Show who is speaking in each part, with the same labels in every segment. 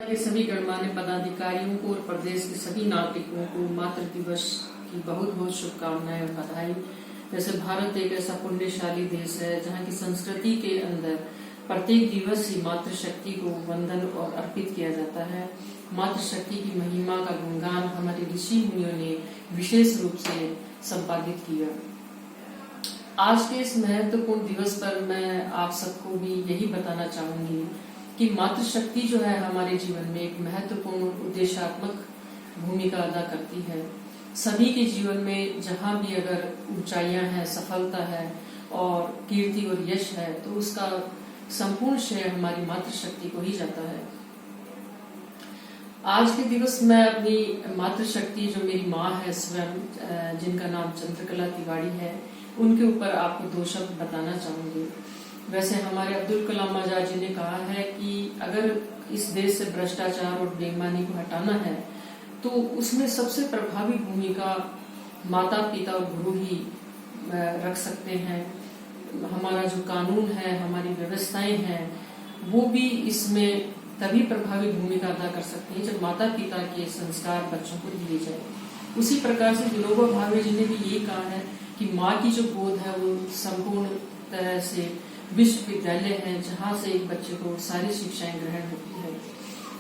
Speaker 1: के सभी गणमान्य पदाधिकारियों को और प्रदेश के सभी नागरिकों को मातृ दिवस की बहुत बहुत शुभकामनाएं और बधाई। जैसे भारत एक ऐसा पुण्यशाली देश है जहाँ की संस्कृति के अंदर प्रत्येक दिवस ही मातृशक्ति को वंदन और अर्पित किया जाता है। मातृशक्ति की महिमा का गुणगान हमारे ऋषि मुनियों ने विशेष रूप से संपादित किया। आज के इस महत्वपूर्ण दिवस पर मैं आप सबको भी यही बताना चाहूंगी कि मातृशक्ति जो है हमारे जीवन में एक महत्वपूर्ण उद्देश्यात्मक भूमिका अदा करती है। सभी के जीवन में जहाँ भी अगर ऊंचाइयां हैं, सफलता है और कीर्ति और यश है, तो उसका संपूर्ण श्रेय हमारी मातृशक्ति को ही जाता है। आज के दिवस मैं अपनी मातृशक्ति जो मेरी माँ है स्वयं, जिनका नाम चंद्रकला तिवारी है, उनके ऊपर आपको दो शब्द बताना चाहूंगी। वैसे हमारे अब्दुल कलाम आजाद जी ने कहा है कि अगर इस देश से भ्रष्टाचार और बेईमानी को हटाना है तो उसमें सबसे प्रभावी भूमिका माता पिता और गुरु ही रख सकते हैं। हमारा जो कानून है, हमारी व्यवस्थाएं हैं, वो भी इसमें तभी प्रभावी भूमिका अदा कर सकते हैं जब माता पिता के संस्कार बच्चों को दिए जाए। उसी प्रकार से विनोबा भावे जी ने भी ये कहा है कि माँ की जो गोद है वो संपूर्ण तरह से विश्वविद्यालय है जहाँ से एक बच्चे को सारी शिक्षाएं ग्रहण होती है।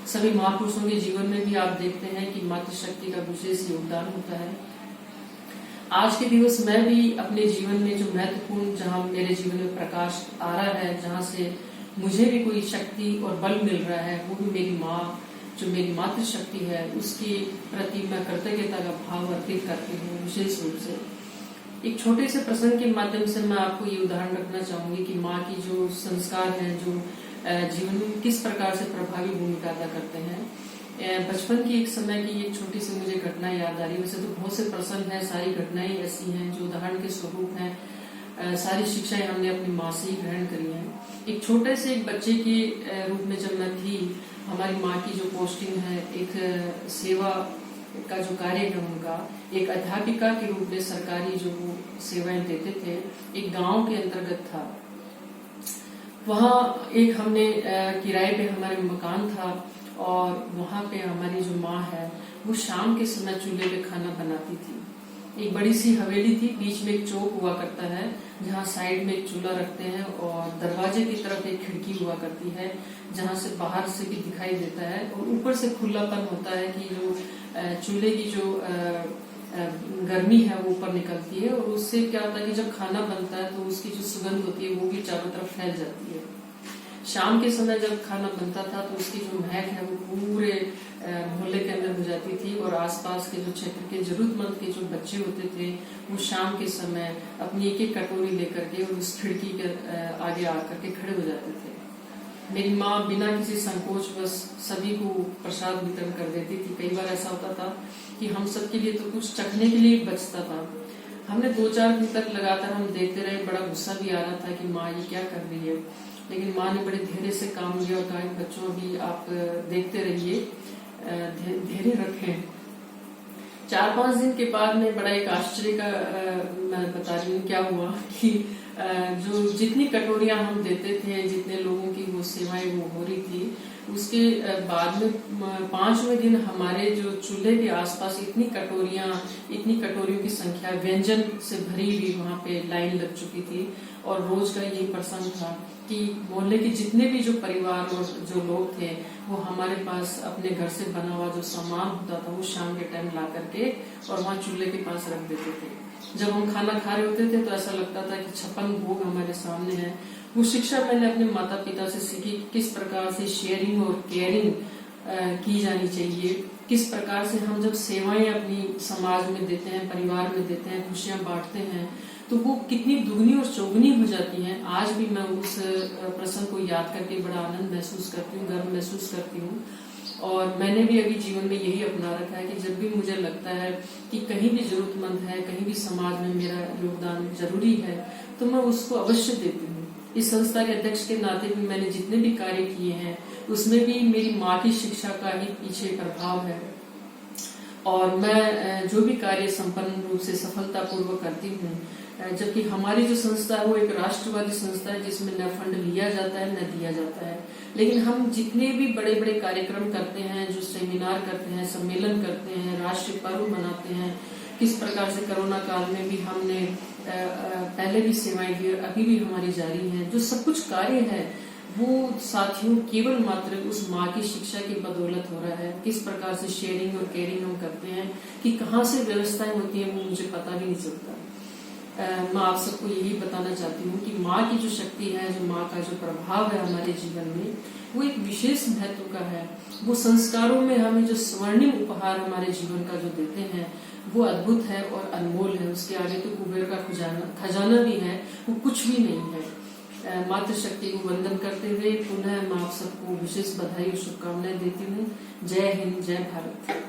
Speaker 1: सभी महापुरुषों के जीवन में भी आप देखते हैं कि मातृशक्ति का विशेष योगदान होता है। आज के दिवस मैं भी अपने जीवन में जो महत्वपूर्ण, जहाँ मेरे जीवन में प्रकाश आ रहा है, जहाँ से मुझे भी कोई शक्ति और बल मिल रहा है, वो भी मेरी माँ जो मेरी मातृशक्ति है उसके प्रति मैं कृतज्ञता का भाव अर्पित करती हूँ। विशेष रूप से एक छोटे से प्रसंग के माध्यम से मैं आपको ये उदाहरण रखना चाहूंगी कि माँ की जो संस्कार हैं, जो जीवन में किस प्रकार से प्रभावी भूमिका अदा करते हैं। बचपन की एक समय की एक छोटी सी मुझे घटना याद आ रही है। वैसे तो बहुत से प्रसंग हैं, सारी घटनाएं ऐसी हैं जो उदाहरण के स्वरूप हैं। सारी शिक्षाएं हमने अपनी माँ से ही ग्रहण करी हैं। एक छोटे से एक बच्चे के रूप में जब मैं थी, हमारी माँ की जो पोस्टिंग है, एक सेवा का जो कार्य है उनका, एक अध्यापिका के रूप में सरकारी जो वो सेवाएं देते थे, एक गांव के अंतर्गत था। वहाँ एक हमने किराए पे हमारे मकान था और वहाँ पे हमारी जो माँ है वो शाम के समय चूल्हे पे खाना बनाती थी। एक बड़ी सी हवेली थी, बीच में एक चौक हुआ करता है जहाँ साइड में एक चूल्हा रखते हैं और दरवाजे की तरफ एक खिड़की हुआ करती है जहाँ से बाहर से भी दिखाई देता है और ऊपर से खुलापन होता है कि जो चूल्हे की जो गर्मी है वो ऊपर निकलती है और उससे क्या होता है कि जब खाना बनता है तो उसकी जो सुगंध होती है वो भी चारों तरफ फैल जाती है। शाम के समय जब खाना बनता था तो उसकी जो महक है वो पूरे मोहल्ले के अंदर हो जाती थी और आसपास के जो क्षेत्र के जरूरतमंद के जो बच्चे होते थे वो शाम के समय अपनी एक एक कटोरी लेकर के और उस खिड़की के आगे आकर के खड़े हो जाते थे। मेरी माँ बिना किसी संकोच बस सभी को प्रसाद वितरण कर देती थी। कई बार ऐसा होता था कि हम सबके लिए तो कुछ चखने के लिए बचता था। हमने 2-4 दिन तक लगातार हम देखते रहे। बड़ा गुस्सा भी आ रहा था कि माँ ये क्या कर रही है, लेकिन माँ ने बड़े धैर्य से काम लिया और कहा बच्चों अभी आप देखते रहिए, धैर्य रखें। 4-5 दिन के बाद में बड़ा एक आश्चर्य का मैं बता रही हूँ क्या हुआ कि जो जितनी कटोरियां हम देते थे, जितने लोगों की वो सेवाएं वो हो रही थी, उसके बाद में 5वें दिन हमारे जो चूल्हे के आसपास इतनी कटोरियों की संख्या व्यंजन से भरी हुई वहाँ पे लाइन लग चुकी थी। और रोज का यही प्रसंग था कि मोहल्ले के जितने भी जो परिवार और जो लोग थे वो हमारे पास अपने घर से बना हुआ जो सामान होता था वो शाम के टाइम ला करके और वहाँ चूल्हे के पास रख देते थे। जब हम खाना खा रहे होते थे तो ऐसा लगता था कि 56 भोग हमारे सामने है। वो शिक्षा मैंने अपने माता पिता से सीखी, किस प्रकार से शेयरिंग और केयरिंग की जानी चाहिए, किस प्रकार से हम जब सेवाएं अपनी समाज में देते हैं, परिवार में देते हैं, खुशियां बांटते हैं तो वो कितनी दुगनी और चौगुनी हो जाती हैं। आज भी मैं उस प्रसंग को याद करके बड़ा आनंद महसूस करती हूँ, गर्व महसूस करती हूँ। और मैंने भी अभी जीवन में यही अपना रखा है कि जब भी मुझे लगता है कि कहीं भी जरूरतमंद है, कहीं भी समाज में मेरा योगदान जरूरी है, तो मैं उसको अवश्य देती हूँ। इस संस्था के अध्यक्ष के नाते भी मैंने जितने भी कार्य किए हैं उसमें भी मेरी माँ की शिक्षा का ही पीछे प्रभाव है। और मैं जो भी कार्य संपन्न रूप से सफलतापूर्वक करती हूँ जबकि हमारी जो संस्था है वो एक राष्ट्रवादी संस्था है जिसमें न फंड लिया जाता है न दिया जाता है। लेकिन हम जितने भी बड़े बड़े कार्यक्रम करते हैं, जो सेमिनार करते हैं, सम्मेलन करते हैं, राष्ट्रीय पर्व मनाते हैं, किस प्रकार से कोरोना काल में भी हमने पहले भी सेवाएं दी और अभी भी हमारी जारी है, जो सब कुछ कार्य है वो साथियों केवल मात्र उस माँ की शिक्षा की बदौलत हो रहा है। किस प्रकार से शेयरिंग और केयरिंग हम करते हैं कि कहाँ से व्यवस्थाएं होती हैं वो मुझे पता भी नहीं चलता। मैं आप सबको यही बताना चाहती हूँ कि माँ की जो शक्ति है, जो माँ का जो प्रभाव है हमारे जीवन में, वो एक विशेष महत्व का है। वो संस्कारों में हमें जो स्वर्णिम उपहार हमारे जीवन का जो देते हैं वो अद्भुत है और अनमोल है। उसके आगे तो कुबेर का खजाना भी है, वो कुछ भी नहीं है। मातृशक्ति को वंदन करते हुए पुनः मैं आप सबको विशेष बधाई और शुभकामनाएं देती हूँ। जय हिंद, जय भारत।